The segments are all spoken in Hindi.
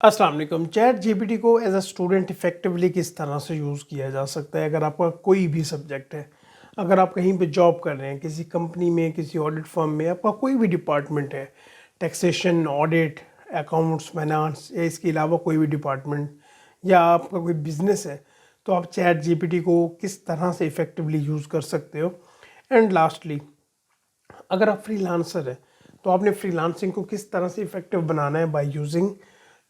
अस्सलाम वालेकुम। चैट जीपीटी को एज अ स्टूडेंट इफ़ेक्टिवली किस तरह से यूज़ किया जा सकता है? अगर आपका कोई भी सब्जेक्ट है, अगर आप कहीं पे जॉब कर रहे हैं, किसी कंपनी में, किसी ऑडिट फर्म में, आपका कोई भी डिपार्टमेंट है, टैक्सेशन, ऑडिट, अकाउंट्स, फाइनेंस या इसके अलावा कोई भी डिपार्टमेंट, या आपका कोई बिजनेस है, तो आप चैट जीपीटी को किस तरह से इफ़ेक्टिवली यूज़ कर सकते हो। एंड लास्टली, अगर आप फ्रीलांसर है तो आपने फ्रीलांसिंग को किस तरह से इफ़ेक्टिव बनाना है बाय यूजिंग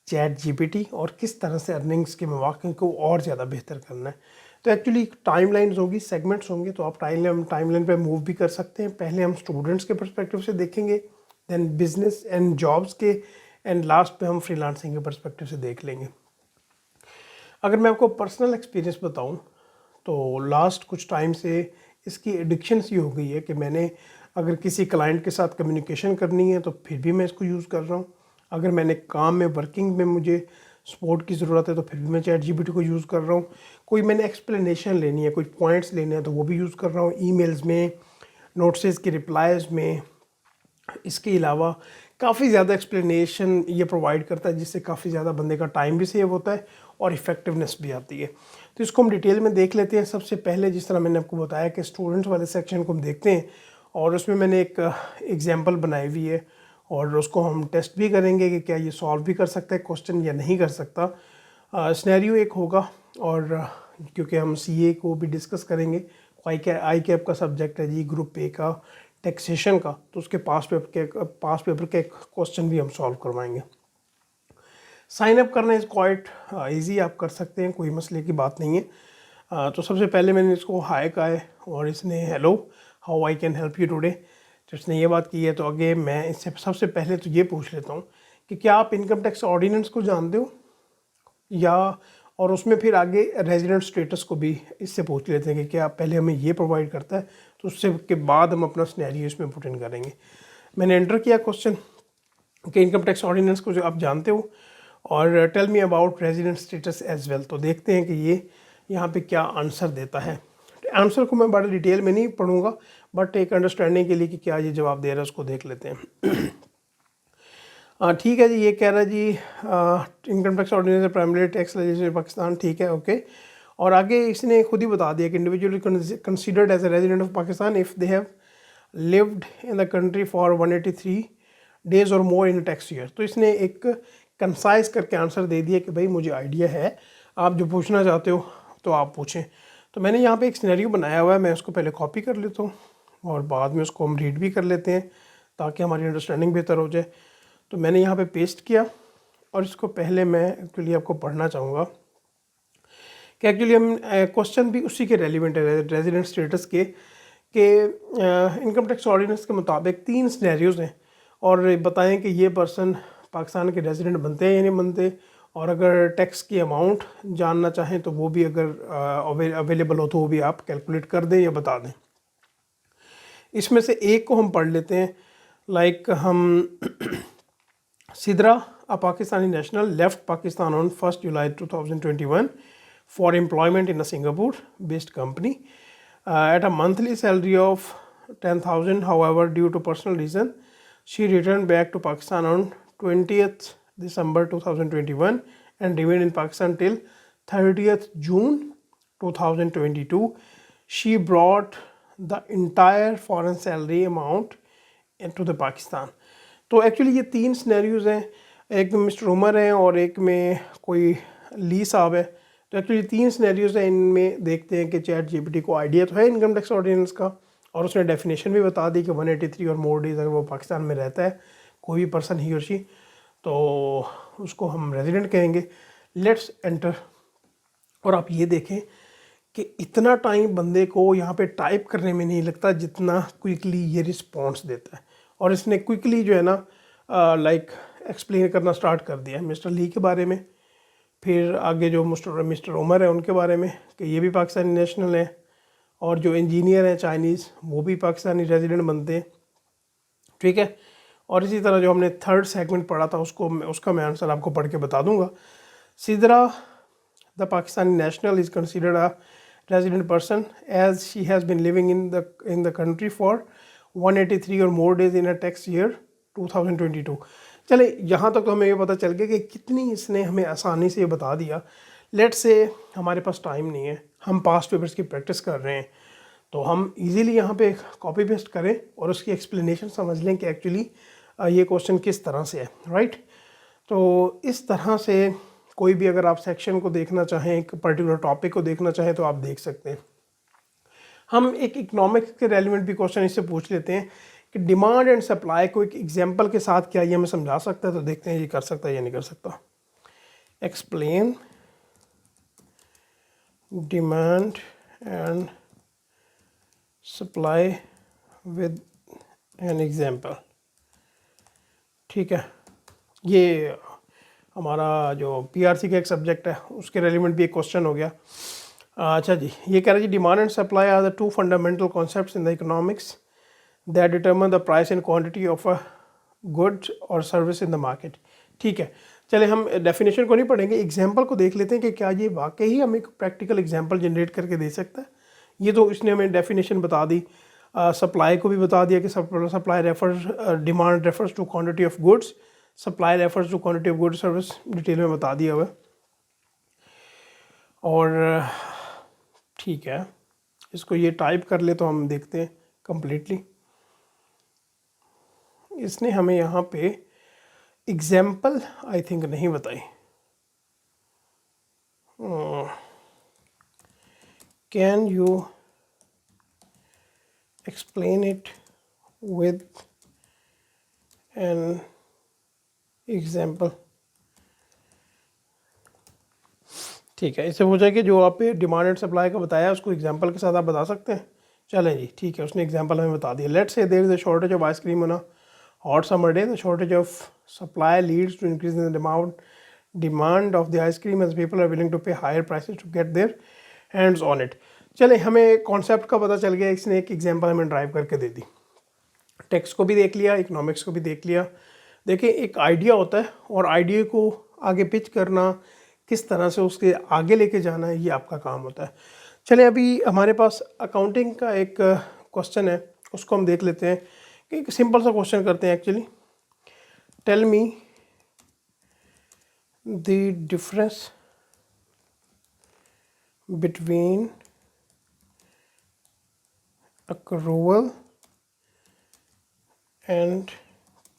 चैट जीपीटी, और किस तरह से अर्निंग्स के मौके को और ज़्यादा बेहतर करना है। तो एक्चुअली टाइमलाइंस होगी, सेगमेंट्स होंगे, तो आप टाइमलाइन पे मूव भी कर सकते हैं। पहले हम स्टूडेंट्स के पर्सपेक्टिव से देखेंगे, देन बिजनेस एंड जॉब्स के, एंड लास्ट पे हम फ्रीलांसिंग के पर्सपेक्टिव से देख लेंगे। अगर मैं आपको पर्सनल एक्सपीरियंस बताऊं तो लास्ट कुछ टाइम से इसकी एडिक्शन सी हो गई है कि मैंने अगर किसी क्लाइंट के साथ कम्युनिकेशन करनी है तो फिर भी मैं इसको यूज़ कर रहा हूँ। अगर मैंने काम में, वर्किंग में मुझे सपोर्ट की ज़रूरत है तो फिर भी मैं चैट जीपीटी को यूज़ कर रहा हूँ। कोई मैंने एक्सप्लेनेशन लेनी है, कोई पॉइंट्स लेने हैं तो वो भी यूज़ कर रहा हूँ, ईमेल्स में, नोट्स की रिप्लाइज में। इसके अलावा काफ़ी ज़्यादा एक्सप्लेनेशन ये प्रोवाइड करता है, जिससे काफ़ी ज़्यादा बंदे का टाइम भी सेव होता है और इफ़ेक्टिवनेस भी आती है। तो इसको हम डिटेल में देख लेते हैं। सबसे पहले जिस तरह मैंने आपको बताया कि स्टूडेंट्स वाले सेक्शन को हम देखते हैं, और उसमें मैंने एक एग्जांपल बनाई हुई है, और उसको हम टेस्ट भी करेंगे कि क्या ये सॉल्व भी कर सकता है क्वेश्चन या नहीं कर सकता। स्नैरियो एक होगा, और क्योंकि हम सीए को भी डिस्कस करेंगे, आई कैप का सब्जेक्ट है जी, ग्रुप ए का टैक्सेशन का, तो उसके पास पेपर के क्वेश्चन भी हम सॉल्व करवाएंगे। साइन अप करना इज़ क्वाइट ईजी, आप कर सकते हैं, कोई मसले की बात नहीं है। तो सबसे पहले मैंने इसको हाय कहा है और इसने hello how I can help you today, तो इसने ये बात की है। तो आगे मैं इससे सबसे पहले तो ये पूछ लेता हूँ कि क्या आप इनकम टैक्स ऑर्डिनेंस को जानते हो, या और उसमें फिर आगे रेजिडेंट स्टेटस को भी इससे पूछ लेते हैं कि क्या पहले हमें ये प्रोवाइड करता है, तो उससे के बाद हम अपना सिनेरियो इसमें पुट इन करेंगे। मैंने एंटर किया क्वेश्चन कि इनकम टैक्स ऑर्डिनेंस को जो आप जानते हो, और tell me about resident status as well. तो देखते हैं कि ये यहाँ पे क्या आंसर देता है। आंसर को मैं बड़े डिटेल में नहीं पढ़ूंगा, बट एक अंडरस्टैंडिंग के लिए कि क्या ये जवाब दे रहा है उसको देख लेते हैं। ठीक है जी, ये कह रहा है जी income tax ordinance primary tax legislation Pakistan, ठीक है, ओके। और आगे इसने खुद ही बता दिया कि individual considered as a resident of Pakistan if they have lived in the country for 183 days or more in tax year. तो इसने एक कंसाइज करके आंसर दे दिया कि भाई मुझे आइडिया है, आप जो पूछना चाहते हो तो आप पूछें। तो मैंने यहाँ पे एक सिनेरियो बनाया हुआ है, मैं उसको पहले कॉपी कर लेता हूँ और बाद में उसको हम रीड भी कर लेते हैं ताकि हमारी अंडरस्टैंडिंग बेहतर हो जाए। तो मैंने यहाँ पे पेस्ट किया, और इसको पहले मैं एक्चुअली आपको पढ़ना चाहूँगा कि एक्चुअली हम क्वेश्चन भी उसी के रेलिवेंट है, रेजिडेंट स्टेटस के इनकम टैक्स ऑर्डिनेंस के मुताबिक 3 सिनेरियोज़ हैं, और बताएं कि ये पर्सन पाकिस्तान के रेजिडेंट बनते हैं या नहीं बनते, और अगर टैक्स की अमाउंट जानना चाहें तो वो भी अगर अवेलेबल हो तो वो भी आप कैलकुलेट कर दें या बता दें। इसमें से एक को हम पढ़ लेते हैं। लाइक हम Sidra, a Pakistani national, left Pakistan on 1st July 2021 for employment in a Singapore-based company at a monthly salary of 10,000. However, due to personal reason, she returned back to Pakistan on 20th December 2021 and remained in Pakistan till 30th June 2022. She brought the entire foreign salary amount into the Pakistan. तो एक्चुअली ये 3 सिनेरियोज़ हैं, एक में मिस्टर उमर हैं और एक में कोई ली साहब है। तो एक्चुअली 3 सिनेरियोज़ हैं, इनमें देखते हैं कि चैट जीपीटी को आइडिया तो है इनकम टैक्स ऑर्डिनेंस का, और उसने डेफिनेशन भी बता दी कि 183 और मोर डेज अगर वो पाकिस्तान में रहता है कोई भी पर्सन, ही और शी, तो उसको हम रेजिडेंट कहेंगे। Let's enter. और आप ये देखें कि इतना टाइम बंदे को यहाँ पे टाइप करने में नहीं लगता जितना क्विकली ये रिस्पॉन्स देता है, और इसने क्विकली जो है ना लाइक एक्सप्लेन करना स्टार्ट कर दिया मिस्टर ली के बारे में, फिर आगे जो मिस्टर उमर है उनके बारे में कि ये भी पाकिस्तानी नेशनल है, और जो इंजीनियर हैं चाइनीज़ वो भी पाकिस्तानी रेजिडेंट बनते हैं, ठीक है। और इसी तरह जो हमने थर्ड सेगमेंट पढ़ा था उसका मैं आंसर आपको पढ़ के बता दूंगा। Sidra the Pakistani national is considered a resident person as she has been living in the country for 183 or more days in a tax year 2022. चले यहाँ तक तो हमें ये पता चल गया कि कितनी इसने हमें आसानी से ये बता दिया। लेट से हमारे पास टाइम नहीं है, हम पास्ट पेपर्स की प्रैक्टिस कर रहे हैं, तो हम इजीली यहाँ पे कॉपी पेस्ट करें और उसकी एक्सप्लेनेशन समझ लें कि एक्चुअली ये क्वेश्चन किस तरह से है, राइट। तो इस तरह से कोई भी अगर आप सेक्शन को देखना चाहें, एक पर्टिकुलर टॉपिक को देखना चाहें, तो आप देख सकते हैं। हम एक इकोनॉमिक्स के रेलिवेंट भी क्वेश्चन इससे पूछ लेते हैं कि डिमांड एंड सप्लाई को एक एग्जांपल के साथ क्या ये हमें समझा सकता है, तो देखते हैं ये कर सकता है या नहीं कर सकता। Explain demand and supply with an example. ठीक है, ये हमारा जो पीआरसी का एक सब्जेक्ट है उसके रेलिवेंट भी एक क्वेश्चन हो गया। अच्छा जी, ये कह रहा है जी demand and supply are the two fundamental concepts in the economics that determine the price and quantity of a good or service in the market. ठीक है, चले हम डेफिनेशन को नहीं पढ़ेंगे, एग्जांपल को देख लेते हैं कि क्या ये वाकई ही हमें एक प्रैक्टिकल एग्जांपल जनरेट करके दे सकता है। ये तो इसने हमें डेफिनेशन बता दी, सप्लाई को भी बता दिया कि supply refers, demand refers to quantity of goods, supply refers to quantity of goods service, detail में बता दिया हुआ है। और ठीक है, इसको ये टाइप कर ले तो हम देखते हैं कंप्लीटली। इसने हमें यहाँ पे एग्जाम्पल आई थिंक नहीं बताई। Can you explain it with an example. ठीक है, इससे हो जाए कि जो आप डिमांड एंड सप्लाई का बताया उसको एग्जांपल के साथ आप बता सकते हैं। चलें जी, ठीक है, उसने एग्जांपल हमें बता दिया। Let's say there is a shortage of ice cream on a hot summer day, the shortage of supply leads to increase in the demand of the ice cream as people are willing to pay higher prices to get their hands on it. चले, हमें कॉन्सेप्ट का पता चल गया, इसने एक एग्जाम्पल हमें ड्राइव करके दे दी। टेक्स्ट को भी देख लिया, इकोनॉमिक्स को भी देख लिया। देखिए, एक आइडिया होता है और आइडिया को आगे पिच करना, किस तरह से उसके आगे लेके जाना है, ये आपका काम होता है। चलिए, अभी हमारे पास अकाउंटिंग का एक क्वेश्चन है, उसको हम देख लेते हैं कि एक सिंपल सा क्वेश्चन करते हैं actually. Tell me the difference between accrual and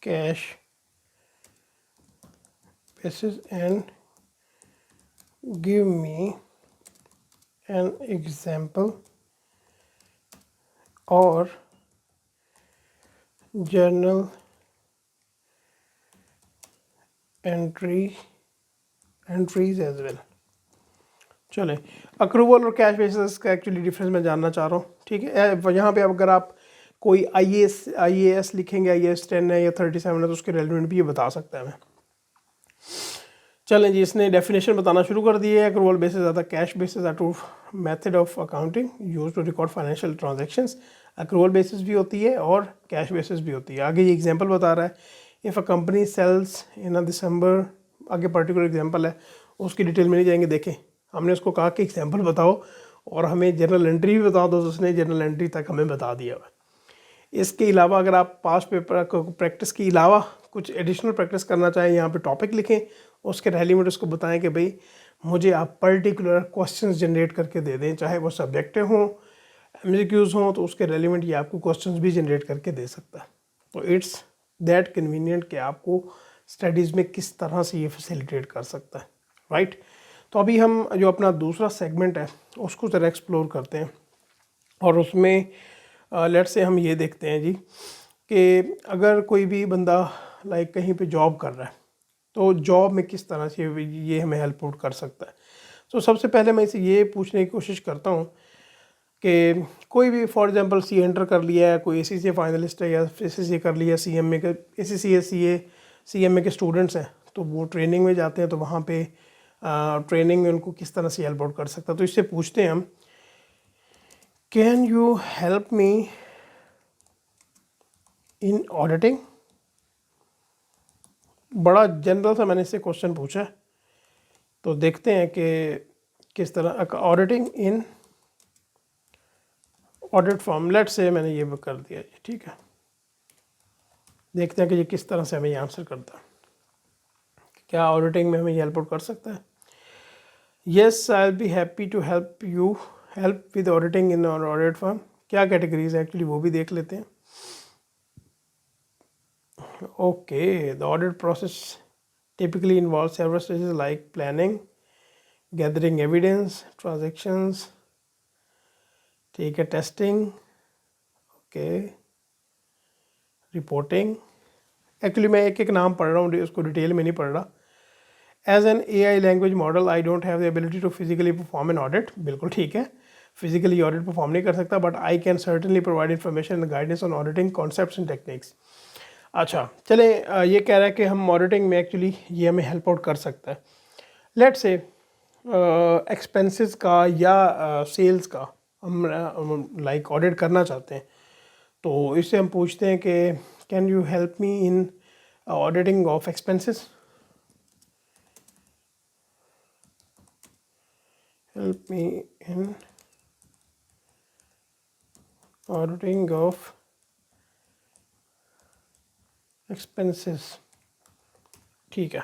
cash basis and give me an example or journal entries as well। चले, अक्रूवल और कैश बेसिस का एक्चुअली डिफरेंस मैं जानना चाह रहा हूँ। ठीक है, यहाँ पे अगर आप कोई IAS लिखेंगे, IAS 10 है या 37 है, तो उसके रेलिवेंट भी ये बता सकता है हमें। चलें जी, इसने डेफिनेशन बताना शुरू कर दी है। Accrual basis or the cash basis are two method of accounting used to record financial transactions. Accrual basis भी होती है और कैश बेसिस भी होती है। आगे ये एग्जांपल बता रहा है, इफ़ अ कंपनी सेल्स इन अ दिसंबर, आगे पर्टिकुलर एग्जांपल है, उसकी डिटेल में नहीं जाएंगे। देखें, हमने उसको कहा कि एग्जांपल बताओ और हमें जर्नल एंट्री भी बता दो, तो उसने जर्नल एंट्री तक हमें बता दिया हुआ। इसके अलावा अगर आप पास्ट पेपर को प्रैक्टिस के अलावा कुछ एडिशनल प्रैक्टिस करना चाहें, यहाँ पे टॉपिक लिखें, उसके रेलिवेंट उसको बताएं कि भाई मुझे आप पर्टिकुलर क्वेश्चंस जनरेट करके दे दें, चाहे वो सब्जेक्टिव हों, MCQs हों, तो उसके रेलिवेंट ये आपको क्वेश्चंस भी जनरेट करके दे सकता है। तो इट्स दैट कन्वीनियंट कि आपको स्टडीज़ में किस तरह से ये फैसिलिटेट कर सकता है, राइट। तो अभी हम जो अपना दूसरा सेगमेंट है उसको ज़रा एक्सप्लोर करते हैं, और उसमें लेट्स से हम ये देखते हैं जी कि अगर कोई भी बंदा लाइक कहीं पे जॉब कर रहा है, तो जॉब में किस तरह से ये हमें हेल्प आउट कर सकता है। तो सबसे पहले मैं इसे ये पूछने की कोशिश करता हूँ कि कोई भी फॉर एग्जांपल सी एंटर कर लिया है, कोई ACCA फाइनलिस्ट है या SCCA कर लिया, CMA का ACCA CMA के स्टूडेंट्स हैं, तो वो ट्रेनिंग में जाते हैं, तो वहाँ पे ट्रेनिंग में उनको किस तरह से हेल्प आउट कर सकता है। तो इससे पूछते हैं हम, can you help me in auditing. बड़ा जनरल सा मैंने इससे क्वेश्चन पूछा है, तो देखते हैं कि किस तरह auditing in audit firm, let's say मैंने ये कर दिया जी। ठीक है, देखते हैं कि ये किस तरह से हमें ये आंसर करता है। क्या ऑडिटिंग में हमें हेल्प आउट कर सकता है? Yes, I will be happy to help with auditing in our audit firm. क्या कैटेगरीज है एक्चुअली वो भी देख लेते हैं। Okay, the audit process typically involves several stages like planning, gathering evidence, transactions, ठीक है, testing, okay, reporting। एक्चुअली मैं एक एक नाम पढ़ रहा हूँ, उसको डिटेल में नहीं पढ़ रहा। As an AI language model I don't have the ability to physically perform an audit. बिल्कुल ठीक है, फिजिकली ऑडिट परफॉर्म नहीं कर सकता, but I can certainly provide information and guidance on auditing concepts and techniques. अच्छा चले, ये कह रहा है कि हम ऑडिटिंग में एक्चुअली ये हमें हेल्प आउट कर सकता है। लेट से एक्सपेंसेस का या सेल्स का हम लाइक ऑडिट करना चाहते हैं, तो इससे हम पूछते हैं कि can you help me in auditing of expenses. Help me in auditing of expenses. ठीक है,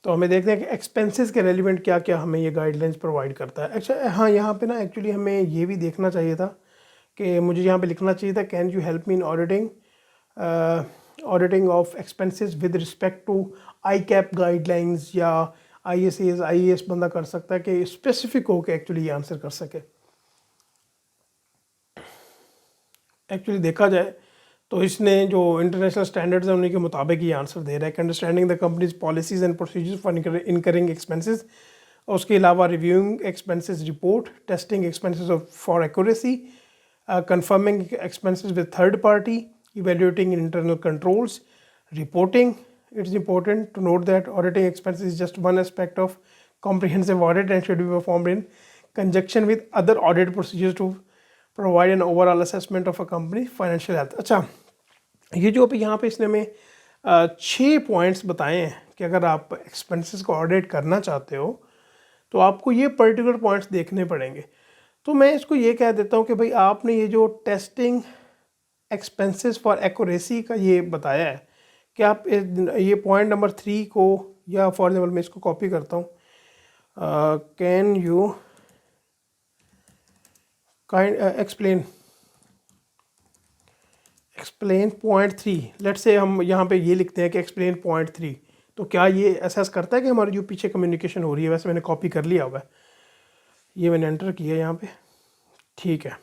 तो हमें देखते हैं कि एक्सपेंसेस के रेलिवेंट क्या क्या हमें ये गाइडलाइंस प्रोवाइड करता है। अच्छा हाँ, यहाँ पे ना एक्चुअली हमें ये भी देखना चाहिए था कि मुझे यहाँ पे लिखना चाहिए था can you help me in auditing of expenses with respect to ICAP guidelines, या IAS बंदा कर सकता है कि स्पेसिफिक हो के एक्चुअली ये आंसर कर सके। एक्चुअली देखा जाए तो इसने जो इंटरनेशनल स्टैंडर्ड्स हैं उन्हीं के मुताबिक ये आंसर दे रहा है कि understanding the companies policies and procedures for incurring expenses. उसके अलावा reviewing expenses report, testing expenses for accuracy, confirming expenses with third party, evaluating internal controls, reporting. It's important to note that auditing expenses is just one aspect of comprehensive audit and should be performed in conjunction with other audit procedures to provide an overall assessment of a company financial health। अच्छा, ये जो अभी यहाँ पे इसने हमें 6 पॉइंट्स बताए हैं कि अगर आप एक्सपेंसेस को ऑडिट करना चाहते हो तो आपको ये पर्टिकुलर पॉइंट्स देखने पड़ेंगे। तो मैं इसको ये कह देता हूँ कि भाई आपने ये जो टेस्टिंग एक्सपेंसेस फॉर एक्यूरेसी का ये बताया है कि आप ये पॉइंट नंबर 3 को, या फॉर एग्जाम्पल मैं इसको कॉपी करता हूँ, can you explain point 3। Let's say हम यहाँ पे ये लिखते हैं कि एक्सप्लेन पॉइंट 3, तो क्या ये असेस करता है कि हमारी जो पीछे कम्युनिकेशन हो रही है। वैसे मैंने कॉपी कर लिया हुआ है, ये मैंने एंटर किया यहाँ पे, ठीक है।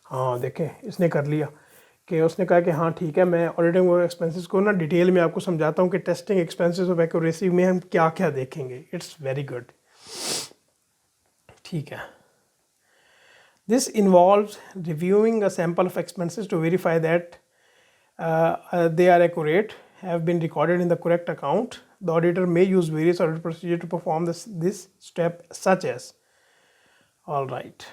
हाँ देखें, इसने कर लिया कि उसने कहा कि हाँ ठीक है, मैं ऑडिटिंग ऑफ एक्सपेंसेस को ना डिटेल में आपको समझाता हूँ कि टेस्टिंग एक्सपेंसेस ऑफ एक्यूरेसी में हम क्या क्या देखेंगे। इट्स वेरी गुड, ठीक है। This involves reviewing a sample of expenses to verify that they are accurate, have been recorded in the correct account. The auditor may use various audit procedures to perform this step, such as, all right,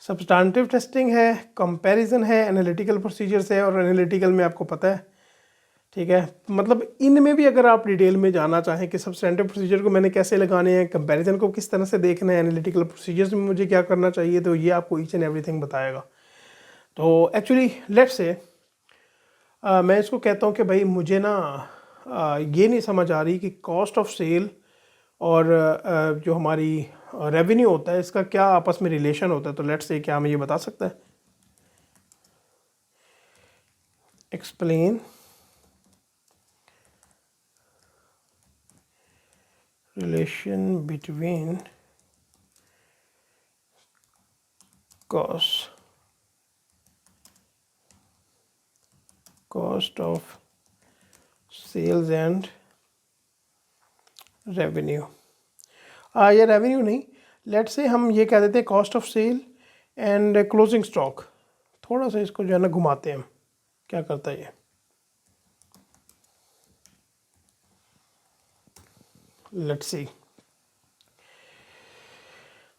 substantive testing है, comparison है, analytical procedures है, और analytical में आपको पता है, ठीक है। मतलब इनमें भी अगर आप डिटेल में जाना चाहें कि सब्सटेंटिव प्रोसीजर को मैंने कैसे लगाने हैं, कंपैरिजन को किस तरह से देखना है, एनालिटिकल प्रोसीजर्स में मुझे क्या करना चाहिए, तो ये आपको ईच एंड एवरीथिंग बताएगा। तो एक्चुअली लेट्स से मैं इसको कहता हूँ कि भाई मुझे ना ये नहीं समझ आ रही कि कॉस्ट ऑफ सेल और जो हमारी रेवेन्यू होता है इसका क्या आपस में रिलेशन होता है। तो लेट्स से क्या हमें ये बता सकता है, explain relation between cost of sales and revenue। ये रेवेन्यू नहीं, लेट से हम ये कह देते हैं cost of sale and closing stock. थोड़ा सा इसको जो है ना घुमाते हैं हम, क्या करता है ये, let's see,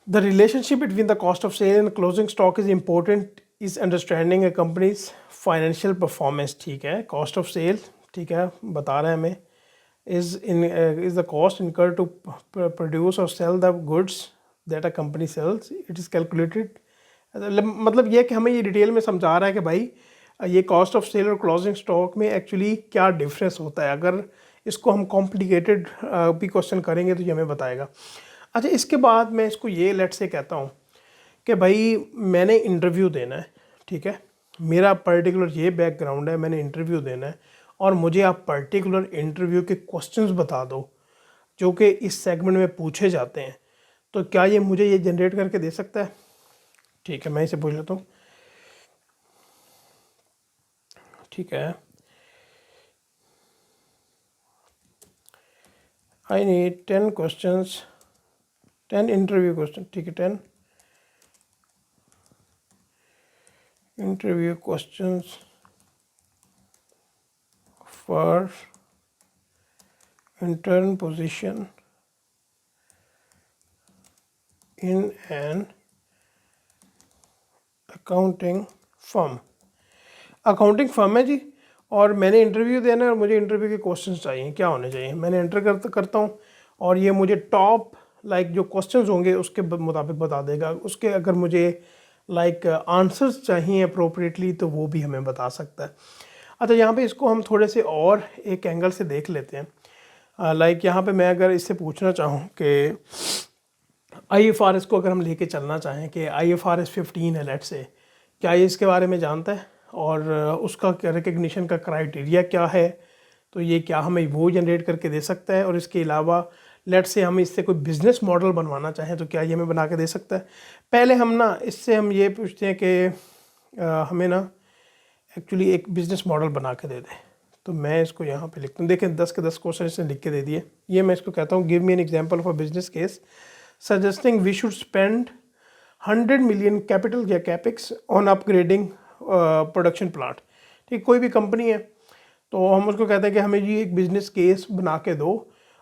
the relationship between the cost of sale and closing stock is important is understanding a company's financial performance। ठीक है, cost of sale, ठीक है, बता रहे हैं हमें, is the cost incurred to produce or sell the goods that a company sells। it is calculated, मतलब ये कि हमें ये डिटेल में समझा रहा है कि भाई ये कॉस्ट ऑफ सेल और क्लोजिंग स्टॉक में एक्चुअली क्या डिफरेंस होता है। अगर इसको हम कॉम्प्लिकेटेड भी क्वेश्चन करेंगे तो ये हमें बताएगा। अच्छा, इसके बाद मैं इसको ये लेट से कहता हूँ कि भाई मैंने इंटरव्यू देना है, ठीक है, मेरा पर्टिकुलर ये बैकग्राउंड है, मैंने इंटरव्यू देना है और मुझे आप पर्टिकुलर इंटरव्यू के क्वेश्चंस बता दो जो कि इस सेगमेंट में पूछे जाते हैं, तो क्या ये मुझे ये जनरेट करके दे सकता है? ठीक है, मैं इसे पूछ लेता हूँ। ठीक है, I need 10 questions, 10 interview question. ठीक है, 10 interview questions for intern position in an accounting firm। Accounting firm है जी, और मैंने इंटरव्यू देना है और मुझे इंटरव्यू के क्वेश्चंस चाहिए। क्या होने चाहिए? मैंने एंटर करता हूँ और ये मुझे टॉप जो क्वेश्चंस होंगे उसके मुताबिक बता देगा। उसके अगर मुझे आंसर्स चाहिए अप्रोप्रिएटली तो वो भी हमें बता सकता है। अच्छा, यहाँ पे इसको हम थोड़े से और एक एंगल से देख लेते हैं। यहाँ पे मैं अगर इससे पूछना चाहूँ कि IFRS को अगर हम लेके चलना चाहें कि IFRS 15 है लेट से, क्या ये इसके बारे में जानता है और उसका रिकग्निशन का क्राइटेरिया क्या है, तो ये क्या हमें वो जनरेट करके दे सकता है। और इसके अलावा लेट से हम इससे कोई बिज़नेस मॉडल बनवाना चाहें तो क्या ये हमें बना के दे सकता है। पहले हम ना इससे हम ये पूछते हैं कि हमें ना एक्चुअली एक बिज़नेस मॉडल बना के दे दें। तो मैं इसको यहाँ पे लिखता हूँ। देखें 10 के 10 क्वेश्चन इसने लिख के दे दिए। ये मैं इसको कहता हूँ give me an example of a business case suggesting we should spend 100 million capital या capex on upgrading production plant. ठीक, कोई भी कंपनी है तो हम उसको कहते हैं कि हमें जी एक बिज़नेस केस बना के दो,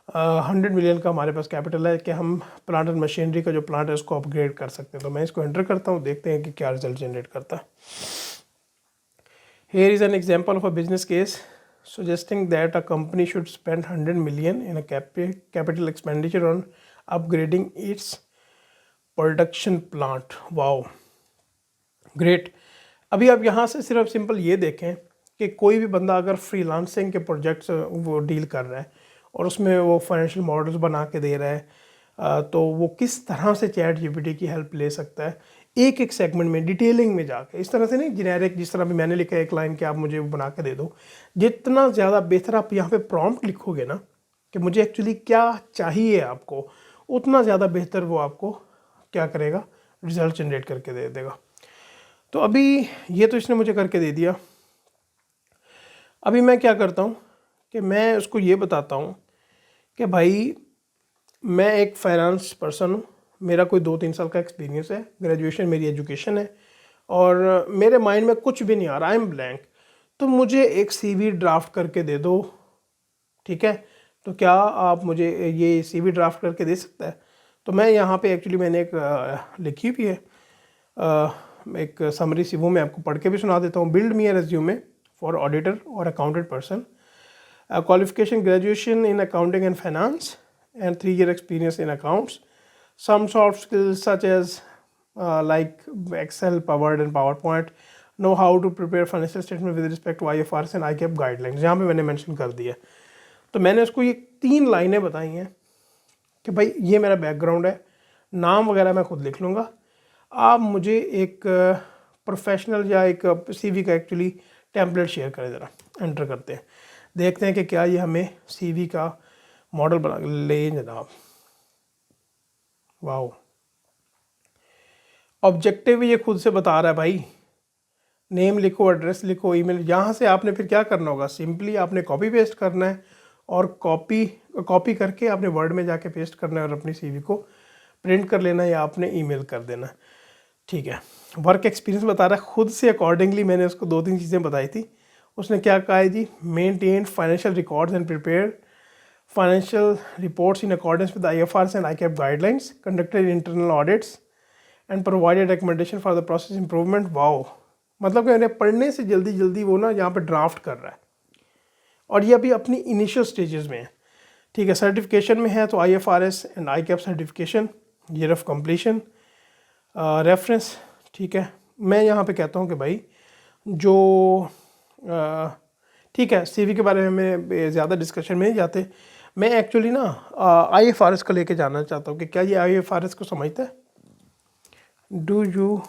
100 मिलियन का हमारे पास कैपिटल है कि हम प्लांट एंड मशीनरी का जो प्लांट है उसको अपग्रेड कर सकते हैं। तो मैं इसको एंटर करता हूँ, देखते हैं कि क्या रिजल्ट जनरेट करता है। Here is an example of a business case suggesting that a company should spend 100 million in a capital expenditure on upgrading its production plant। Wow, great. अभी आप यहाँ से सिर्फ सिंपल ये देखें कि कोई भी बंदा अगर फ्रीलांसिंग के प्रोजेक्ट्स वो डील कर रहा है और उसमें वो फाइनेंशियल मॉडल्स बना के दे रहा है, तो वो किस तरह से चैट जीपीटी की हेल्प ले सकता है एक एक सेगमेंट में डिटेलिंग में जाके। इस तरह से नहीं जेनेरिक, जिस तरह भी मैंने लिखा है एक लाइन कि आप मुझे वो बना के दे दो। जितना ज़्यादा बेहतर आप यहाँ पे प्रॉम्प्ट लिखोगे ना कि मुझे एक्चुअली क्या चाहिए आपको, उतना ज़्यादा बेहतर वो आपको क्या करेगा, रिजल्ट जनरेट करके दे देगा। तो अभी ये तो इसने मुझे करके दे दिया। अभी मैं क्या करता हूँ कि मैं उसको ये बताता हूँ कि भाई मैं एक फाइनेंस पर्सन हूँ, मेरा कोई 2-3 साल का एक्सपीरियंस है, ग्रेजुएशन मेरी एजुकेशन है और मेरे माइंड में कुछ भी नहीं आ रहा, आई एम ब्लैंक, तो मुझे एक CV ड्राफ्ट करके दे दो। ठीक है, तो क्या आप मुझे ये CV ड्राफ्ट करके दे सकता है? तो मैं यहाँ पे एक्चुअली मैंने एक लिखी भी है, एक समरी सी, वो मैं आपको पढ़ के भी सुना देता हूँ। Build me a resume for auditor और accountant person, qualification graduation in accounting and finance and 3-year experience in accounts, some soft skills such as like Excel, Word and PowerPoint, know how to prepare financial statement with respect to IFRS and ICAP guidelines। यहाँ पे मैंने मेंशन कर दिया। तो मैंने उसको ये 3 लाइनें बताई हैं कि भाई ये मेरा बैकग्राउंड है, नाम वगैरह मैं खुद लिख लूँगा, आप मुझे एक प्रोफेशनल या एक CV का एक्चुअली टेम्पलेट शेयर करें। ज़रा एंटर करते हैं, देखते हैं कि क्या ये हमें CV का मॉडल बना ले जनाब। वाओ, ऑब्जेक्टिव ये खुद से बता रहा है भाई, नेम लिखो, एड्रेस लिखो, ईमेल। यहाँ से आपने फिर क्या करना होगा, सिंपली आपने कॉपी पेस्ट करना है और कॉपी करके आपने वर्ड में जाके पेस्ट करना है और अपनी CV को प्रिंट कर लेना है या आपने ईमेल कर देना है। ठीक है, वर्क एक्सपीरियंस बता रहा है खुद से, अकॉर्डिंगली मैंने उसको 2-3 चीज़ें बताई थी। उसने क्या कहा है जी, maintain financial records and prepare financial reports in accordance with the IFRS and ICAP guidelines, conducted internal audits and provided recommendation for the process improvement। Wow, मतलब कि मैंने पढ़ने से जल्दी जल्दी वो ना यहाँ पे ड्राफ्ट कर रहा है और ये अभी अपनी इनिशियल स्टेजेस में है। ठीक है, सर्टिफिकेशन में है तो IFRS and ICAP certification, year of completion, reference. ठीक है, मैं यहाँ पे कहता हूँ कि भाई जो ठीक है, सीवी के बारे में मैं ज़्यादा डिस्कशन में नहीं जाते। मैं एक्चुअली ना IFRS को लेके जानना चाहता हूँ कि क्या ये IFRS को समझता है? Do you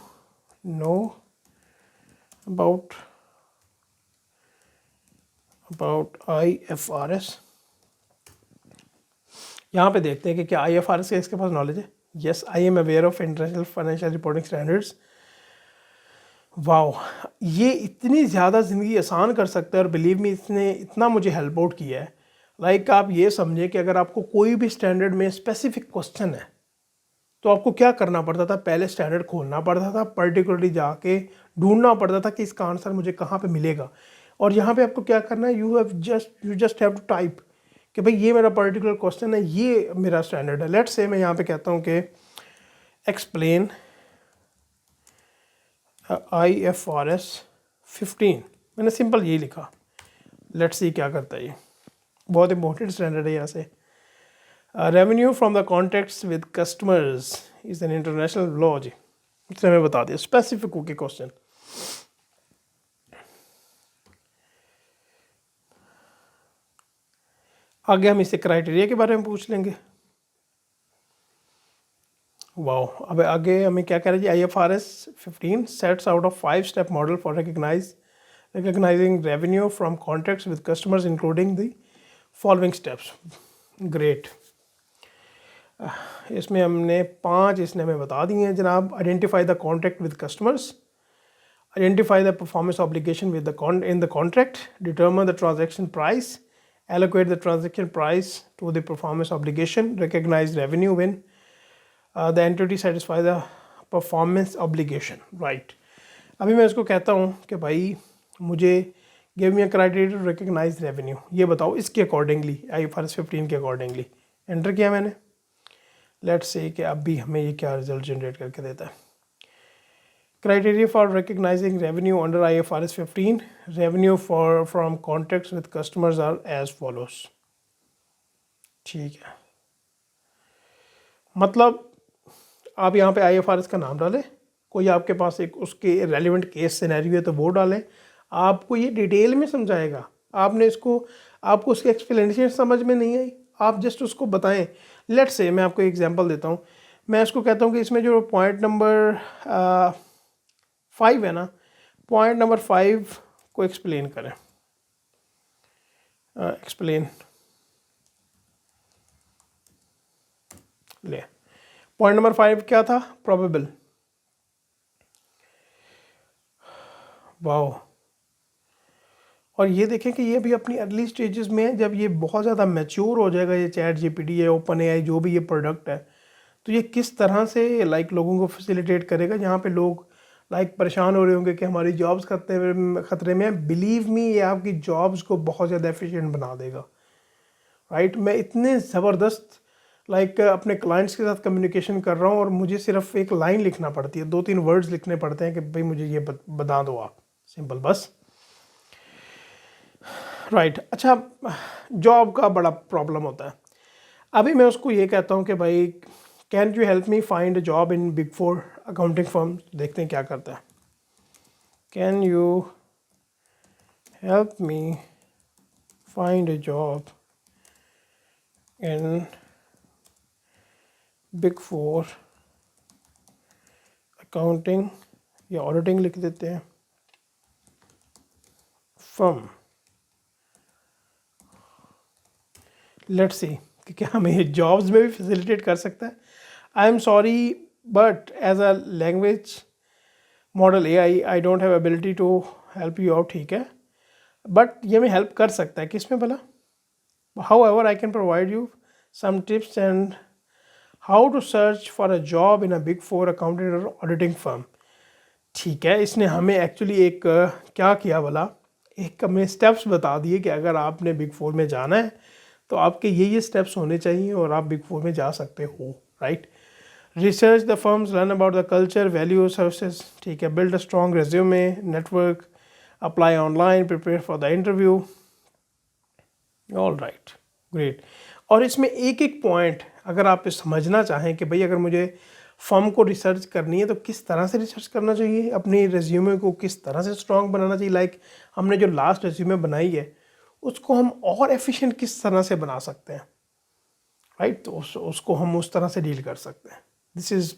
know about IFRS? यहाँ पे देखते हैं कि क्या IFRS का इसके पास नॉलेज है। Yes, I am aware of international financial reporting standards. Wow, ये इतनी ज़्यादा ज़िंदगी आसान कर सकता है और बिलीव मी इसने इतना मुझे हेल्प आउट किया है। लाइक आप ये समझें कि अगर आपको कोई भी स्टैंडर्ड में स्पेसिफिक क्वेश्चन है तो आपको क्या करना पड़ता था, पहले स्टैंडर्ड खोलना पड़ता था, पर्टिकुलरली जाके ढूंढना पड़ता था कि इसका आंसर मुझे कहाँ पे मिलेगा। और यहाँ पे आपको क्या करना है, you just have to type कि भाई ये मेरा पर्टिकुलर क्वेश्चन है, ये मेरा स्टैंडर्ड है। लेट्स से मैं यहाँ पे कहता हूँ कि एक्सप्लेन IFRS 15, मैंने सिंपल यही लिखा। लेट्स सी क्या करता है ये। बहुत इंपॉर्टेंट स्टैंडर्ड है यहाँ से। Revenue from the contracts with customers is an international law जी। इसने हमें बता दिया स्पेसिफिक होके क्वेश्चन। आगे हम इससे क्राइटेरिया के बारे में पूछ लेंगे। वाओ, अब आगे हमें क्या कह रहा है जी। IFRS 15 sets out of 5 step model for recognizing revenue from contracts with customers including the following steps. Great. इसमें हमने 5 इसने हमें बता दिए हैं जनाब। Identify the contract with customers, identify the performance obligation with in the contract, determine the transaction price, allocate the transaction price to the performance obligation, recognize revenue when the entity satisfy the performance obligation, right। अभी मैं इसको कहता हूँ कि भाई मुझे give me a criteria to recognise revenue, ये बताओ इसके अकॉर्डिंगली, IFRS 15 के अकॉर्डिंगली। एंटर किया मैंने। लेट्स से कि अब भी हमें ये क्या रिजल्ट जनरेट करके देता है। Criteria for recognizing revenue under IFRS 15, revenue from contracts with customers are as follows। ठीक है, मतलब आप यहाँ पे IFRS का नाम डालें, कोई आपके पास एक उसके रेलिवेंट केस सिनेरियो है तो वो डालें, आपको ये डिटेल में समझाएगा। आपको उसकी एक्सप्लेनेशन समझ में नहीं आई, आप जस्ट उसको बताएं। लेट्स से मैं आपको एग्जांपल देता हूँ। मैं इसको कहता हूँ कि इसमें जो पॉइंट नंबर 5 है ना, पॉइंट नंबर 5 को एक्सप्लेन करें। एक्सप्लेन ले। पॉइंट नंबर 5 क्या था? प्रोबेबल। वाओ, और ये देखें कि ये भी अपनी अर्ली स्टेजेस में है। जब ये बहुत ज़्यादा मैच्योर हो जाएगा, ये चैट GPT है, OpenAI जो भी ये प्रोडक्ट है, तो ये किस तरह से लोगों को फैसिलिटेट करेगा। जहाँ पे लोग परेशान हो रहे होंगे कि हमारी जॉब्स खतरे में। बिलीव मी, ये आपकी जॉब्स को बहुत ज़्यादा एफिशिएंट बना देगा, राइट। मैं इतने ज़बरदस्त अपने क्लाइंट्स के साथ कम्युनिकेशन कर रहा हूँ और मुझे सिर्फ एक लाइन लिखना पड़ती है, 2-3 वर्ड्स लिखने पड़ते हैं कि भाई मुझे ये बता दो आप, सिंपल बस, राइट। अच्छा, जॉब का बड़ा प्रॉब्लम होता है। अभी मैं उसको ये कहता हूँ कि भाई can you help me find a job in big 4 accounting firm. देखते हैं क्या करता है। Can you help me find a job in big 4 accounting या ऑडिटिंग लिख देते हैं फर्म। लेट्स सी कि क्या हमें ये जॉब्स में भी फैसिलिटेट कर सकता है। I am sorry but as a language model I don't have ability to help you out, ठीक है, बट ये हमें हेल्प कर सकता है किस में भला। However I can provide you some tips and how to search for a job in a big 4 accounting और ऑडिटिंग फर्म। ठीक है, इसने हमें एक्चुअली एक क्या किया भला, एक हमें स्टेप्स बता दिए कि अगर आपने बिग 4 में जाना है तो आपके ये स्टेप्स होने चाहिए और आप बिग 4 में जा सकते हो, right. Research the firms, learn about the culture, value, services, ठीक है, build a strong resume, network, apply online, prepare for the interview. All right, great. और इसमें एक एक पॉइंट अगर आप समझना चाहें कि भाई अगर मुझे फर्म को रिसर्च करनी है तो किस तरह से रिसर्च करना चाहिए, अपनी रेज्यूमे को किस तरह से स्ट्रॉन्ग बनाना चाहिए। लाइक हमने जो लास्ट रेज्यूमे बनाई है उसको हम और एफिशिएंट किस तरह से बना सकते हैं, राइट। तो उसको हम उस तरह से डील कर सकते हैं। This is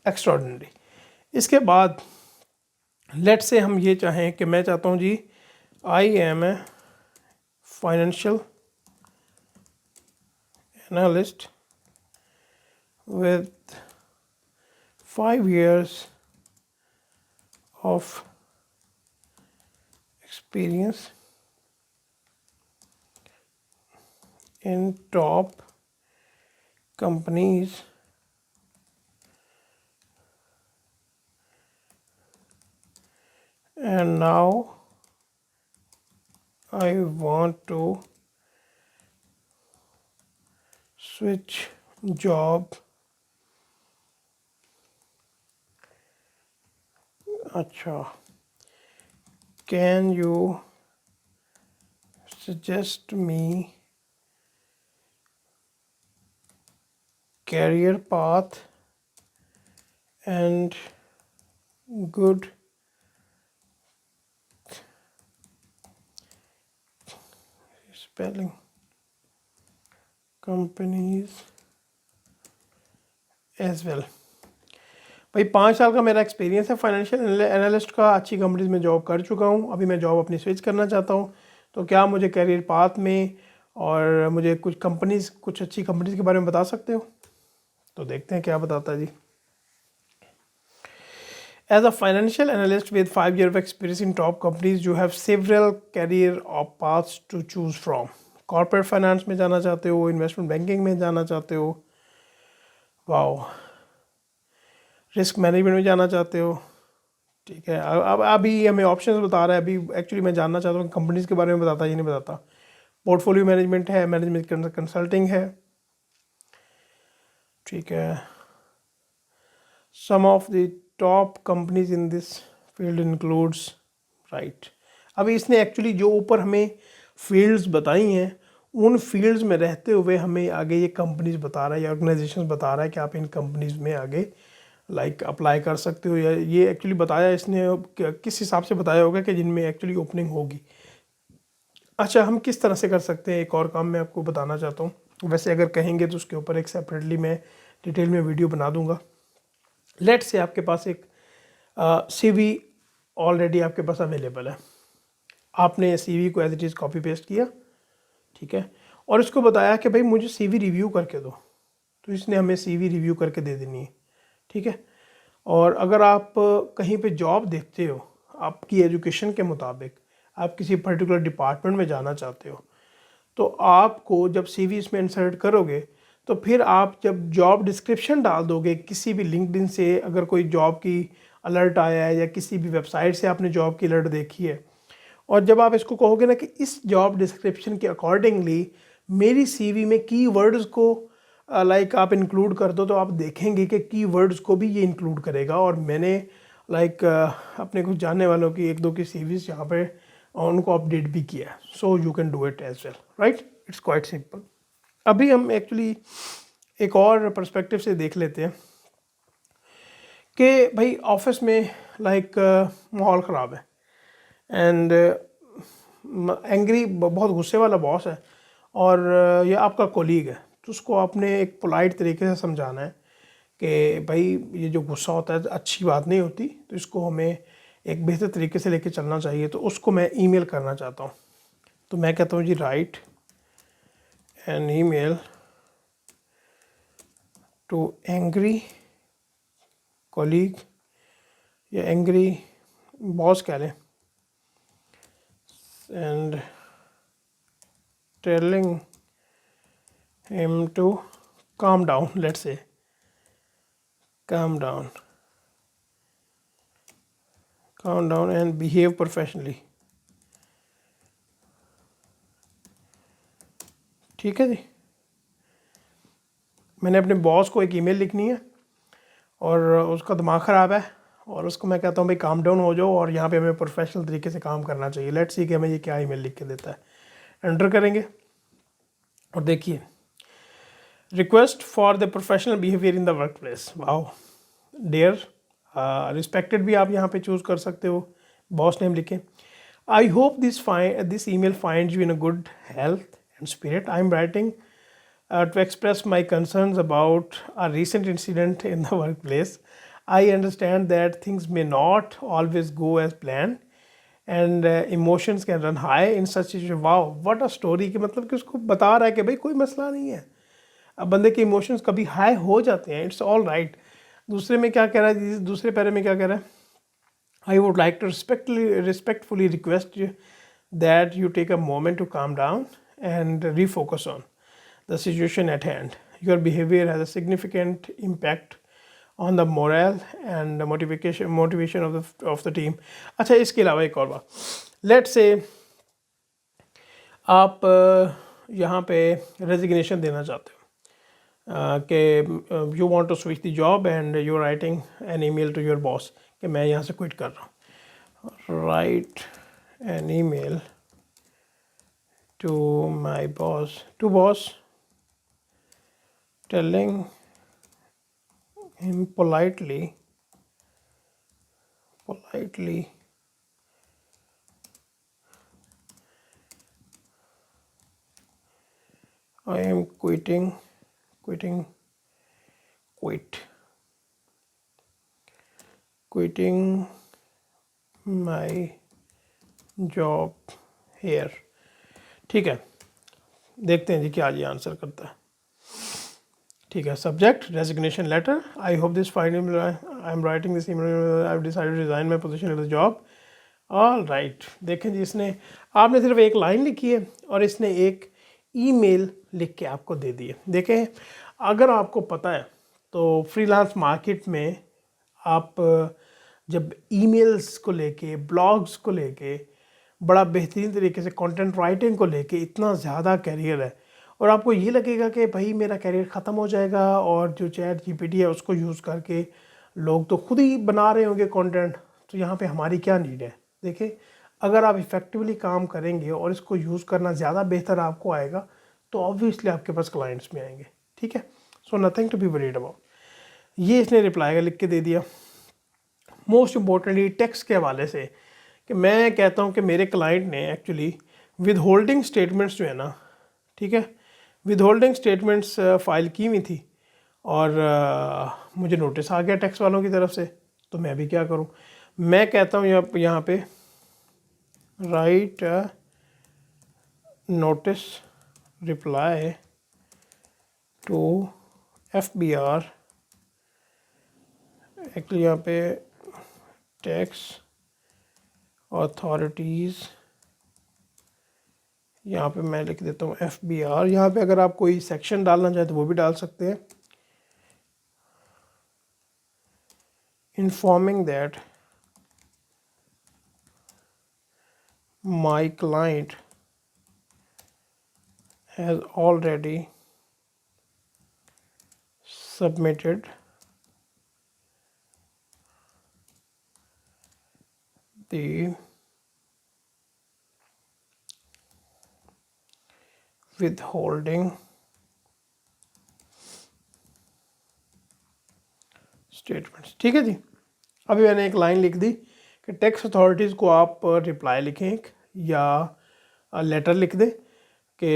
extraordinary. इसके बाद लेट से हम ये चाहें कि मैं चाहता हूँ जी I am a financial analyst with 5 years of experience in top companies and now I want to switch job. अच्छा, can you suggest me career path and good spelling companies as well। भाई 5 साल का मेरा एक्सपीरियंस है फाइनेंशियल एनालिस्ट का, अच्छी कंपनीज में जॉब कर चुका हूँ, अभी मैं जॉब अपनी स्विच करना चाहता हूँ। तो क्या मुझे करियर पाथ में और मुझे कुछ अच्छी कंपनीज के बारे में बता सकते हो? तो देखते हैं क्या बताता है जी। As a financial analyst with 5 years of experience in top companies you have several career paths to choose from। Corporate finance में जाना चाहते हो, इन्वेस्टमेंट बैंकिंग में जाना चाहते हो, वाओ, रिस्क मैनेजमेंट में जाना चाहते हो, ठीक है। अब अभी हमें ऑप्शंस बता रहा है। अभी एक्चुअली मैं जानना चाहता हूँ कंपनीज के बारे में बताता ये नहीं बताता। पोर्टफोलियो मैनेजमेंट है, मैनेजमेंट कंसल्टिंग है, ठीक है। Some of the top companies in this field includes, right. अभी इसने एक्चुअली जो ऊपर हमें फील्ड्स बताई हैं उन फील्ड्स में रहते हुए हमें आगे ये कंपनीज बता रहा है या ऑर्गेनाइजेशन बता रहा है कि आप इन कंपनीज में आगे अप्लाई कर सकते हो। या ये एक्चुअली बताया इसने किस हिसाब से बताया होगा कि जिनमें एक्चुअली ओपनिंग होगी। अच्छा, हम किस तरह से कर सकते हैं, एक और काम मैं आपको बताना चाहता हूँ। वैसे अगर कहेंगे तो उसके ऊपर एक सेपरेटली मैं डिटेल में वीडियो बना दूंगा। लेट से आपके पास एक CV ऑलरेडी आपके पास अवेलेबल है, आपने CV को as it is copy paste किया, ठीक है, और इसको बताया कि भाई मुझे CV रिव्यू करके दो, तो इसने हमें CV रिव्यू करके दे देनी है, ठीक है। और अगर आप कहीं पे जॉब देखते हो, आपकी एजुकेशन के मुताबिक आप किसी पर्टिकुलर डिपार्टमेंट में जाना चाहते हो, तो आपको जब CV इसमें इंसर्ट करोगे तो फिर आप जब जॉब डिस्क्रिप्शन डाल दोगे किसी भी लिंक्डइन से, अगर कोई जॉब की अलर्ट आया है या किसी भी वेबसाइट से आपने जॉब की अलर्ट देखी है, और जब आप इसको कहोगे ना कि इस जॉब डिस्क्रिप्शन के अकॉर्डिंगली मेरी CV में कीवर्ड्स को आप इंक्लूड कर दो, तो आप देखेंगे कि कीवर्ड्स को भी ये इंक्लूड करेगा। और मैंने अपने कुछ जानने वालों की 1-2 की CVs यहाँ पे उनको अपडेट भी किया है। So you can do it as well, right. It's quite simple. अभी हम एक्चुअली एक और पर्सपेक्टिव से देख लेते हैं कि भाई ऑफिस में माहौल ख़राब है एंड एंग्री, बहुत गुस्से वाला बॉस है और ये आपका कोलीग है, तो उसको आपने एक पोलाइट तरीके से समझाना है कि भाई ये जो गुस्सा होता है अच्छी बात नहीं होती, तो इसको हमें एक बेहतर तरीके से लेके चलना चाहिए। तो उसको मैं ईमेल करना चाहता हूँ, तो मैं कहता हूँ जी write an email to angry colleague या एंग्री बॉस कह लें, and telling him to calm down, let's say calm down and behave professionally, ठीक है जी। मैंने अपने बॉस को एक ईमेल लिखनी है और उसका दिमाग ख़राब है और उसको मैं कहता हूँ भाई काम डाउन हो जाओ और यहाँ पे हमें प्रोफेशनल तरीके से काम करना चाहिए। लेट्स सी कि हमें ये क्या ईमेल लिख के देता है। एंटर करेंगे और देखिए request for the professional behaviour in the work place, wow dear, respected भी आप यहाँ पे चूज़ कर सकते हो, बॉस नेम लिखें। आई hope this email finds you in a good health and spirit. I am writing to express my concerns about a recent incident in the workplace. I understand that things may not always go as planned and emotions can run high in such situation. Wow, what a story! कि मतलब कि उसको बता रहा है कि भाई कोई मसला नहीं है, अब बंदे के इमोशंस कभी हाई हो जाते हैं, इट्स ऑल राइट। दूसरे में क्या कह रहा है, दूसरे पैरे में क्या कह रहा है, I would like to respectfully request you that you take a moment to calm down and refocus on the situation at hand. Your behavior has a significant impact on the morale and the motivation of the team. अच्छा, इसके अलावा एक और बात, let's say आप यहाँ पे रेजिग्नेशन देना चाहते हो कि you want to switch the job and you writing an email to your boss कि मैं यहाँ से क्विट कर रहा हूँ। Write an email to my boss, to boss telling him politely I am quitting my job here। ठीक है, देखते हैं जी क्या ये आंसर करता है। ठीक है, subject resignation letter, I hope this find I am writing this email, I have decided to resign my position at the job. All right, देखें जी, इसने आपने सिर्फ एक लाइन लिखी है और इसने एक ईमेल लिख के आपको दे दी है। देखें, अगर आपको पता है तो फ्रीलांस मार्केट में आप जब ईमेल्स को लेके, ब्लॉग्स को लेके, बड़ा बेहतरीन तरीके से कंटेंट राइटिंग को लेके इतना ज़्यादा कैरियर है, और आपको ये लगेगा कि भाई मेरा कैरियर ख़त्म हो जाएगा और जो चैट जीपीटी है उसको यूज़ करके लोग तो खुद ही बना रहे होंगे कंटेंट, तो यहाँ पे हमारी क्या नीड है। देखिए, अगर आप इफ़ेक्टिवली काम करेंगे और इसको यूज़ करना ज़्यादा बेहतर आपको आएगा तो ऑब्वियसली आपके पास क्लाइंट्स भी आएंगे। ठीक है, so nothing to be worried about. ये इसने रिप्लाई का लिख के दे दिया। मोस्ट इम्पोर्टेंटली टैक्स के हवाले से कि मैं कहता हूँ कि मेरे क्लाइंट ने एक्चुअली विद होल्डिंग स्टेटमेंट्स जो है ना, ठीक है, विद होल्डिंग स्टेटमेंट्स फाइल की हुई थी और मुझे नोटिस आ गया टैक्स वालों की तरफ से, तो मैं भी क्या करूं, मैं कहता हूं यहाँ पे write notice reply to FBR, actually यहाँ पे टैक्स अथॉरिटीज़, यहाँ पे मैं लिख देता हूँ FBR। यहाँ पे अगर आप कोई सेक्शन डालना चाहें तो वो भी डाल सकते हैं। Informing that my client has already submitted the withholding statements। ठीक है जी, अभी मैंने एक लाइन लिख दी कि टैक्स अथॉरिटीज़ को आप रिप्लाई लिखें एक या लेटर लिख दें कि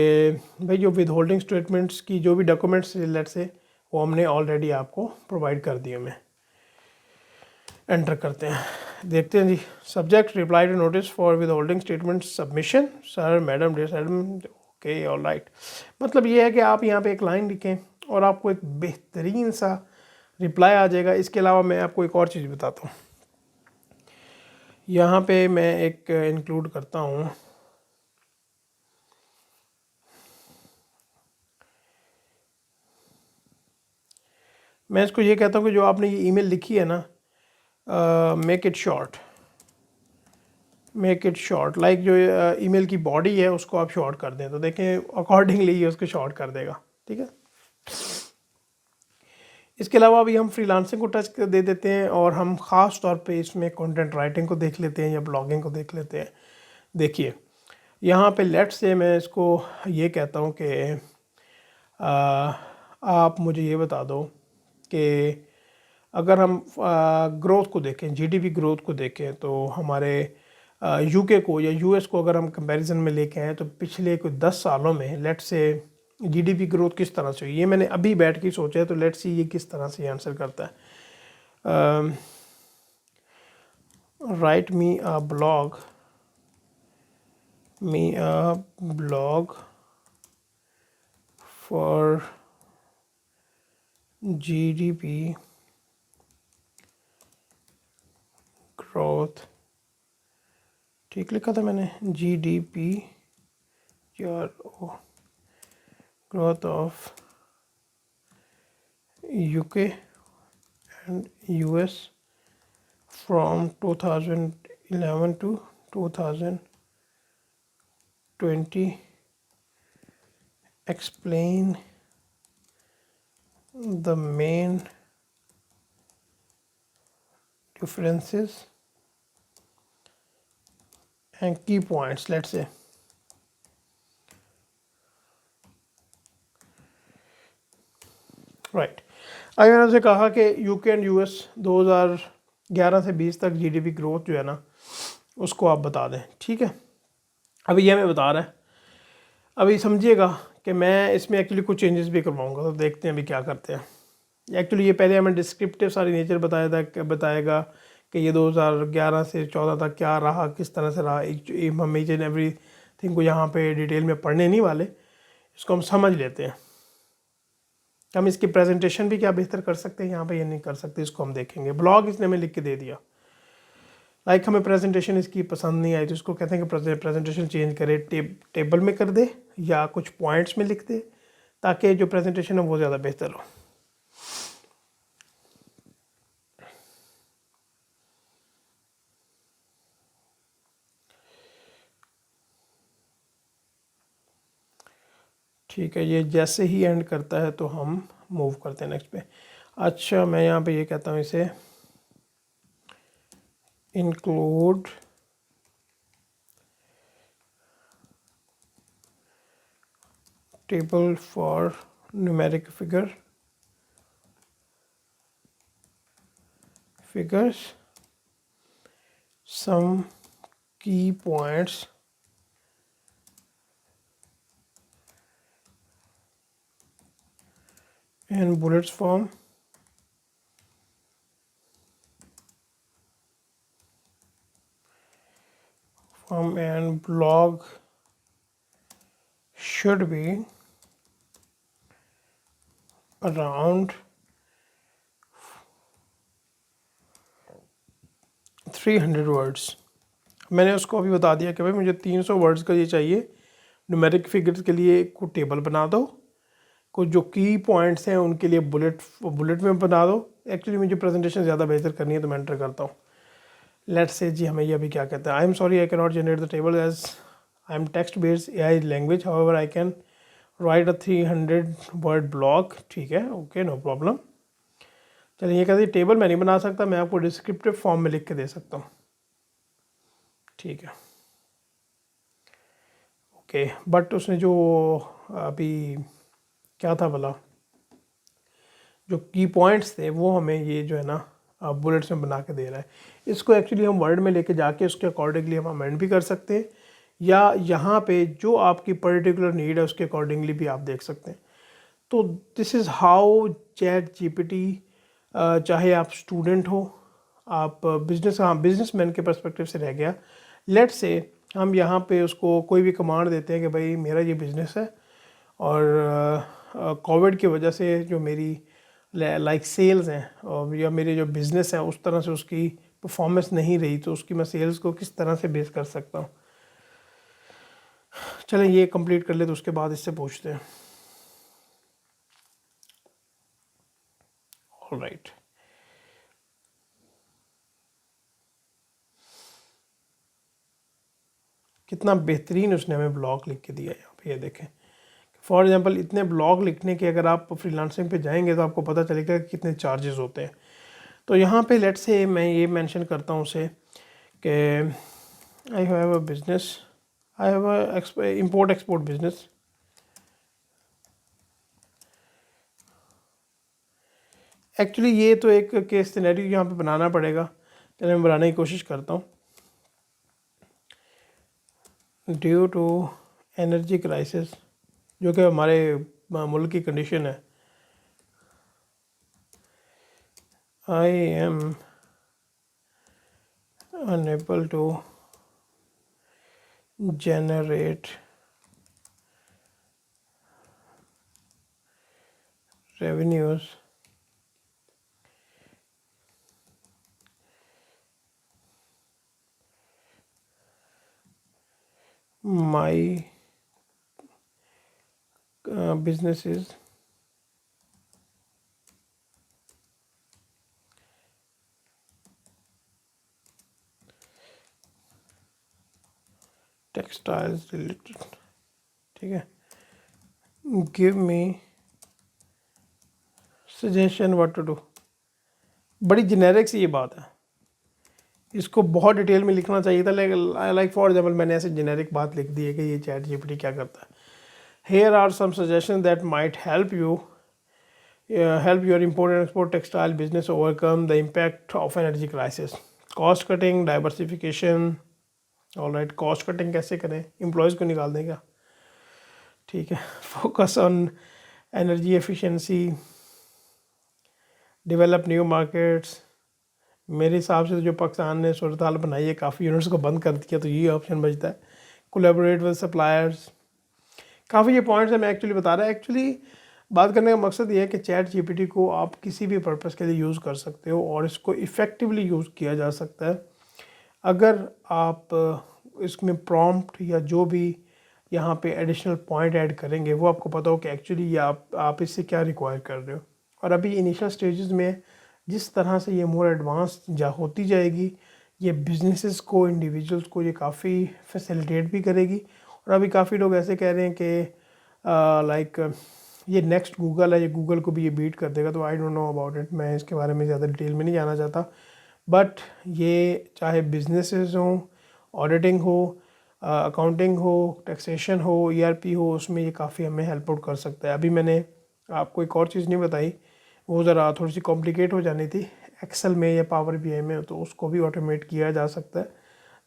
भाई जो विदहोल्डिंग स्टेटमेंट्स की जो भी डॉक्यूमेंट्स लेट से वो हमने ऑलरेडी आपको प्रोवाइड कर दिए। मैं एंटर करते हैं, देखते हैं जी। Subject reply to notice for withholding statement submission, sir madam dear sir, okay all right. मतलब ये है कि आप यहाँ पे एक लाइन लिखें और आपको एक बेहतरीन सा रिप्लाई आ जाएगा। इसके अलावा मैं आपको एक और चीज़ बताता हूँ, यहाँ पे मैं एक इंक्लूड करता हूँ, मैं इसको ये कहता हूँ कि जो आपने ये ईमेल लिखी है ना, मेक इट शॉर्ट, लाइक जो ईमेल की बॉडी है उसको आप शॉर्ट कर दें, तो देखें अकॉर्डिंगली ये उसको शॉर्ट कर देगा। ठीक है, इसके अलावा अभी हम फ्रीलांसिंग को टच दे देते हैं और हम ख़ास तौर पे इसमें कंटेंट राइटिंग को देख लेते हैं या ब्लॉगिंग को देख लेते हैं। देखिए यहाँ पे लेट्स से मैं इसको ये कहता हूँ कि आप मुझे ये बता दो कि अगर हम ग्रोथ को देखें, जीडीपी ग्रोथ को देखें, तो हमारे यूके को या यूएस को अगर हम कंपैरिजन में लेके आए तो पिछले कोई 10 सालों में लेट्स से जीडीपी ग्रोथ किस तरह से हुई, ये मैंने अभी बैठ के सोचा है, तो लेट्स सी ये किस तरह से आंसर करता है। Right me a blog for GDP growth, ठीक लिखा था मैंने, जीडीपी यार, growth of UK and US from 2011 to 2020, explain the main differences and key points, let's say. Right, अगर मैंने उसे कहा कि यूके एंड यूएस 2011 से 20 तक जीडीपी ग्रोथ जो है ना उसको आप बता दें, ठीक है। अभी ये हमें बता रहा है, अभी समझिएगा कि मैं इसमें एक्चुअली कुछ चेंजेस भी करवाऊंगा, तो देखते हैं अभी क्या करते हैं। एक्चुअली ये पहले हमें डिस्क्रिप्टिव सारी नेचर बताएगा कि ये 2011 से 14 तक क्या रहा, किस तरह से रहा। हम ईच एंड एवरी थिंग को यहाँ पे डिटेल में पढ़ने नहीं वाले, इसको हम समझ लेते हैं। हम इसकी प्रेजेंटेशन भी क्या बेहतर कर सकते हैं, यहाँ पे ये नहीं कर सकते, इसको हम देखेंगे। ब्लॉग इसने हमें लिख के दे दिया, लाइक हमें प्रेजेंटेशन इसकी पसंद नहीं आई तो इसको कहते हैं कि प्रेजेंटेशन चेंज करे, टेबल में कर दे या कुछ पॉइंट्स में लिख दे, ताकि जो प्रेजेंटेशन है वो ज़्यादा बेहतर हो। ठीक है, ये जैसे ही एंड करता है तो हम मूव करते हैं नेक्स्ट पे। अच्छा, मैं यहाँ पे ये कहता हूँ इसे include table for numeric figures, some key points in bullets form, and blog should be around 300 words. मैंने उसको अभी बता दिया कि भाई मुझे 300 वर्ड्स का ये चाहिए, न्यूमेरिक फिगर्स के लिए को टेबल बना दो, कुछ जो की पॉइंट्स हैं उनके लिए बुलेट में बना दो। एक्चुअली मुझे प्रेजेंटेशन ज़्यादा बेहतर करनी है तो मैं एंटर करता हूँ। लेट्स से जी हमें ये अभी क्या कहते हैं, I am sorry I can not generate the table as I am text based AI language, however I can write a 300 word blog. ठीक है, ओके, नो प्रॉब्लम। चलिए, ये कहते हैं टेबल मैं नहीं बना सकता, मैं आपको डिस्क्रिप्टिव फॉर्म में लिख के दे सकता हूँ। ठीक है, ओके, बट उसने जो अभी क्या था भला, जो की पॉइंट्स थे वो हमें ये जो है ना बुलेट्स में बना के दे रहा है। इसको एक्चुअली हम वर्ड में लेके जाके उसके अकॉर्डिंगली हम अमेंड भी कर सकते हैं, या यहाँ पे जो आपकी पर्टिकुलर नीड है उसके अकॉर्डिंगली भी आप देख सकते हैं। तो this is how chat GPT, चाहे आप स्टूडेंट हो, आप बिजनेसमैन के पर्सपेक्टिव से रह गया। लेट्स से हम यहाँ पे उसको कोई भी कमांड देते हैं कि भाई मेरा ये बिज़नेस है और कोविड की वजह से जो मेरी लाइक सेल्स हैं और या मेरे जो बिज़नेस है उस तरह से उसकी परफॉर्मेंस नहीं रही, तो उसकी मैं सेल्स को किस तरह से बेस कर सकता हूँ। चलें ये कंप्लीट कर ले तो उसके बाद इससे पूछते हैं। ऑलराइट, कितना बेहतरीन उसने हमें ब्लॉग लिख के दिया है। यहाँ पे ये देखें, फॉर एग्जांपल इतने ब्लॉग लिखने के अगर आप फ्रीलांसिंग पे जाएंगे तो आपको पता चलेगा कि कितने चार्जेस होते हैं। तो यहाँ पे लेट्स से मैं ये मेंशन करता हूँ उसे कि I have a business, I have a import export business, actually ये तो एक केस सिनेरियो यहाँ पे बनाना पड़ेगा, चलिए मैं बनाने की कोशिश करता हूँ। ड्यू टू एनर्जी क्राइसिस, जो कि हमारे मुल्क की कंडीशन है, I am unable to generate revenues my business is textiles related, ठीक है। Give me suggestion what to do. बड़ी जेनेरिक सी ये बात है, इसको बहुत डिटेल में लिखना चाहिए था, लाइक फॉर एग्जाम्पल मैंने ऐसे जेनेरिक बात लिख दी है कि ये चैट जीपीटी क्या करता है। Here are some suggestion that might help your import and export textile business overcome the impact of energy crisis. Cost cutting, diversification. All right, cost cutting कैसे करें, एम्प्लॉयज़ को निकाल दें क्या, ठीक है। Focus on energy efficiency, develop new markets. मेरे हिसाब से तो जो पाकिस्तान ने सूरत हाल बनाई है, काफ़ी यूनिट्स को बंद कर दिया, तो ये ऑप्शन बचता है। Collaborate with suppliers. काफ़ी ये पॉइंट्स है मैं एक्चुअली बता रहा है। एक्चुअली बात करने का मकसद ये है कि चैट जीपीटी को आप किसी भी पर्पज़ के लिए यूज़ कर सकते हो और इसको इफ़ेक्टिवली यूज़ किया जा सकता है अगर आप इसमें प्रॉम्प्ट या जो भी यहाँ पे एडिशनल पॉइंट ऐड करेंगे वो आपको पता हो कि एक्चुअली ये आप इससे क्या रिक्वायर कर रहे हो। और अभी इनिशियल स्टेजेस में जिस तरह से ये मोर एडवांस होती जाएगी, ये बिजनेसेस को, इंडिविजुअल्स को ये काफ़ी फैसिलिटेट भी करेगी। और अभी काफ़ी लोग ऐसे कह रहे हैं कि लाइक ये नेक्स्ट गूगल है, ये गूगल को भी ये बीट कर देगा। तो I don't know about it, मैं इसके बारे में ज़्यादा डिटेल में नहीं जाना चाहता। बट ये चाहे बिजनेसेस हों, ऑडिटिंग हो, अकाउंटिंग हो, टैक्सेशन हो, ईआरपी हो, उसमें ये काफ़ी हमें हेल्प आउट कर सकता है। अभी मैंने आपको एक और चीज़ नहीं बताई, वो ज़रा थोड़ी सी कॉम्प्लिकेट हो जानी थी एक्सेल में या पावर बीआई में, तो उसको भी ऑटोमेट किया जा सकता है।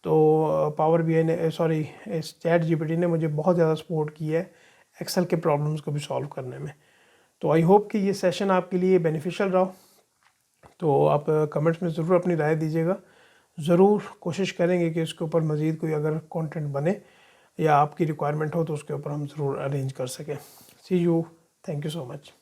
तो पावर बीआई ने इस चैट जीपीटी ने मुझे बहुत ज़्यादा सपोर्ट किया है एक्सेल के प्रॉब्लम्स को भी सॉल्व करने में। तो आई होप कि ये सेशन आपके लिए बेनिफिशियल रहा। तो आप कमेंट्स में ज़रूर अपनी राय दीजिएगा, ज़रूर कोशिश करेंगे कि इसके ऊपर मज़ीद कोई अगर कंटेंट बने या आपकी रिक्वायरमेंट हो तो उसके ऊपर हम ज़रूर अरेंज कर सकें। See you, thank you so much.